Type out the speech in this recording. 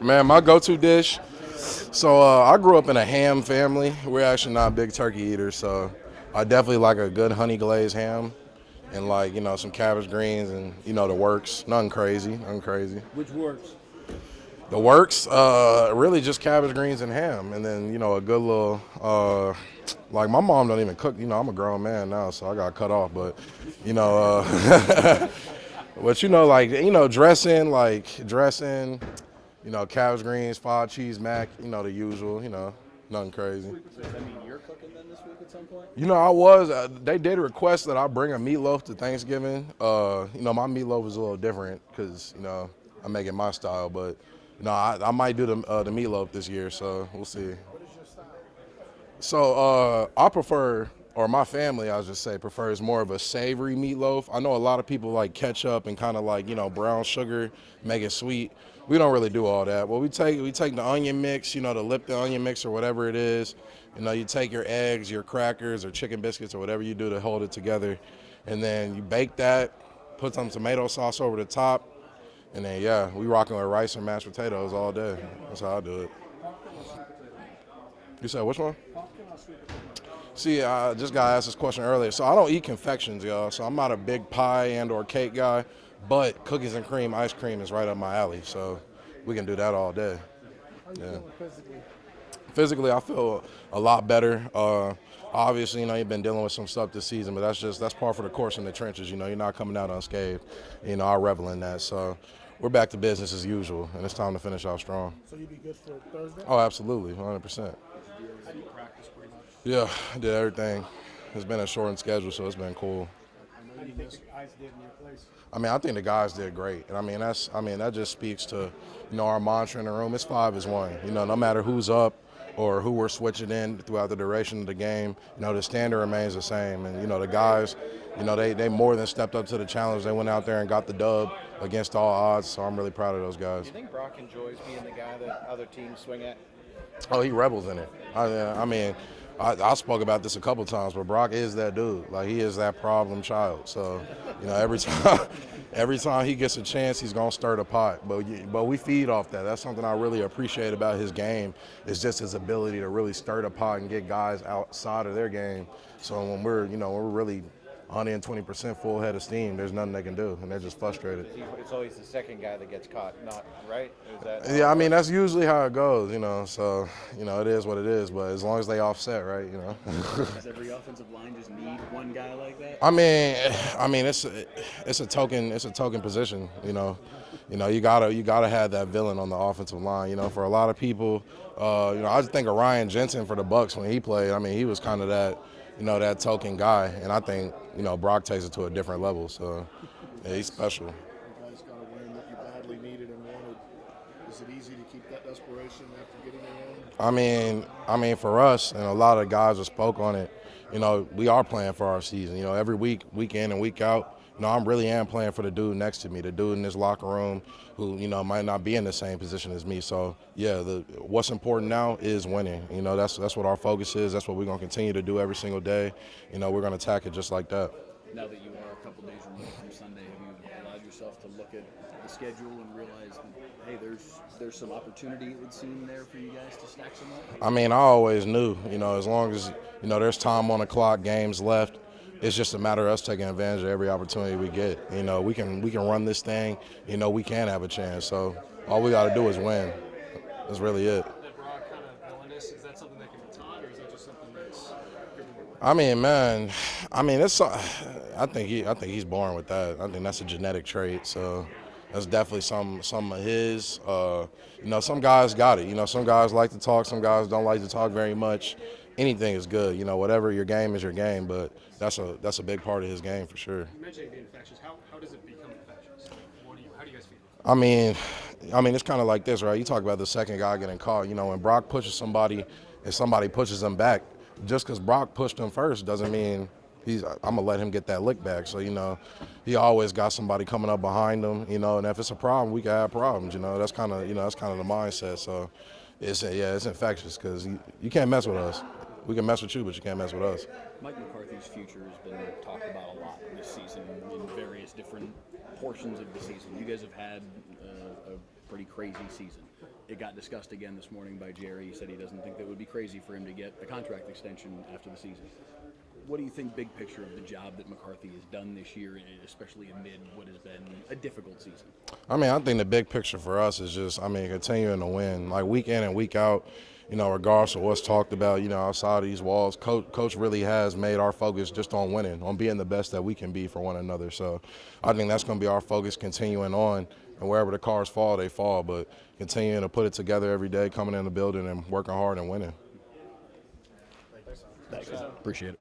Man, my go-to dish. So I grew up in a ham family. We're actually not big turkey eaters, so I definitely like a good honey glazed ham and like some cabbage greens and the works. Nothing crazy, nothing crazy. Which works? The works, really just cabbage greens and ham, and then a good little. Like my mom don't even cook. I'm a grown man now, so I got cut off. But you know, but like dressing. Cabbage greens, fried cheese, mac. The usual. Nothing crazy. So does that mean you're cooking then this week at some point? I was. They did request that I bring a meatloaf to Thanksgiving. My meatloaf is a little different because I make it my style. But I might do the meatloaf this year. So we'll see. So I prefer, or my family, I should say, prefers more of a savory meatloaf. I know a lot of people like ketchup and kind of like brown sugar, make it sweet. We don't really do all that. Well, we take the onion mix, the Lipton onion mix or whatever it is. You take your eggs, your crackers, or chicken biscuits or whatever you do to hold it together, and then you bake that. Put some tomato sauce over the top, and then we rocking with rice and mashed potatoes all day. That's how I do it. You said which one? See, I just got asked this question earlier. So I don't eat confections, y'all. So I'm not a big pie and or cake guy, but cookies and cream, ice cream is right up my alley. So we can do that all day. How you feeling physically? Physically, I feel a lot better. Obviously, you've been dealing with some stuff this season, but that's par for the course in the trenches. You're not coming out unscathed. I revel in that. So we're back to business as usual, and it's time to finish off strong. So you be good for Thursday? Oh, absolutely, 100%. How do you practice pretty much? Yeah, I did everything. It's been a shortened schedule, so it's been cool. How do you think the guys did in your place? I think the guys did great, and that just speaks to, our mantra in the room. It's 5-1. No matter who's up or who we're switching in throughout the duration of the game, the standard remains the same. And the guys, they more than stepped up to the challenge. They went out there and got the dub against all odds. So I'm really proud of those guys. Do you think Brock enjoys being the guy that other teams swing at? Oh, he rebels in it. I spoke about this a couple times, but Brock is that dude. Like, he is that problem child. So, every time he gets a chance, he's gonna stir the pot. But we feed off that. That's something I really appreciate about his game. Is just his ability to really stir the pot and get guys outside of their game. So when we're really 120% full head of steam, there's nothing they can do, and they're just frustrated. It's always the second guy that gets caught, not right? Is that Yeah, that's usually how it goes, So, it is what it is. But as long as they offset, right, Does every offensive line just need one guy like that? It's a token position, You gotta have that villain on the offensive line, For a lot of people, I just think of Ryan Jensen for the Bucks when he played. He was kind of that. That token guy, and I think, Brock takes it to a different level, so yeah, he's special. You guys got a win that you badly needed and wanted. Is it easy to keep that desperation after getting a win? For us, and a lot of guys have spoke on it, we are playing for our season. Every week in and week out, I really am playing for the dude next to me, the dude in this locker room who, might not be in the same position as me. So, yeah, what's important now is winning. That's what our focus is. That's what we're going to continue to do every single day. We're going to attack it just like that. Now that you are a couple days removed from Sunday, have you allowed yourself to look at the schedule and realize that, hey, there's some opportunity, it would seem, there for you guys to stack some up? I always knew, as long as, there's time on the clock, games left, it's just a matter of us taking advantage of every opportunity we get. We can run this thing. We can have a chance. So all we got to do is win. That's really it. That Brock kind of villainous, is that something that can be taught, or is that just something that's? It's. I think he's born with that. I think that's a genetic trait. So that's definitely some of his. Some guys got it. Some guys like to talk. Some guys don't like to talk very much. Anything is good. Whatever your game is your game. But that's a big part of his game for sure. You mentioned it being infectious. How does it become infectious? How do you guys feel? It's kind of like this, right? You talk about the second guy getting caught. When Brock pushes somebody and somebody pushes him back, just because Brock pushed him first doesn't mean I'm gonna let him get that lick back. So he always got somebody coming up behind him. And if it's a problem, we can have problems. That's kind of the mindset. So it's infectious because you can't mess with us. We can mess with you, but you can't mess with us. Mike McCarthy's future has been talked about a lot this season in various different portions of the season. You guys have had a pretty crazy season. it got discussed again this morning by Jerry. He said he doesn't think that it would be crazy for him to get a contract extension after the season. What do you think, big picture, of the job that McCarthy has done this year, especially amid what has been a difficult season? I mean, I think the big picture for us is just, continuing to win. Like, week in and week out, regardless of what's talked about, outside of these walls, Coach really has made our focus just on winning, on being the best that we can be for one another. So I think that's going to be our focus continuing on, and wherever the cars fall, they fall. But continuing to put it together every day, coming in the building and working hard and winning. Thanks. Appreciate it.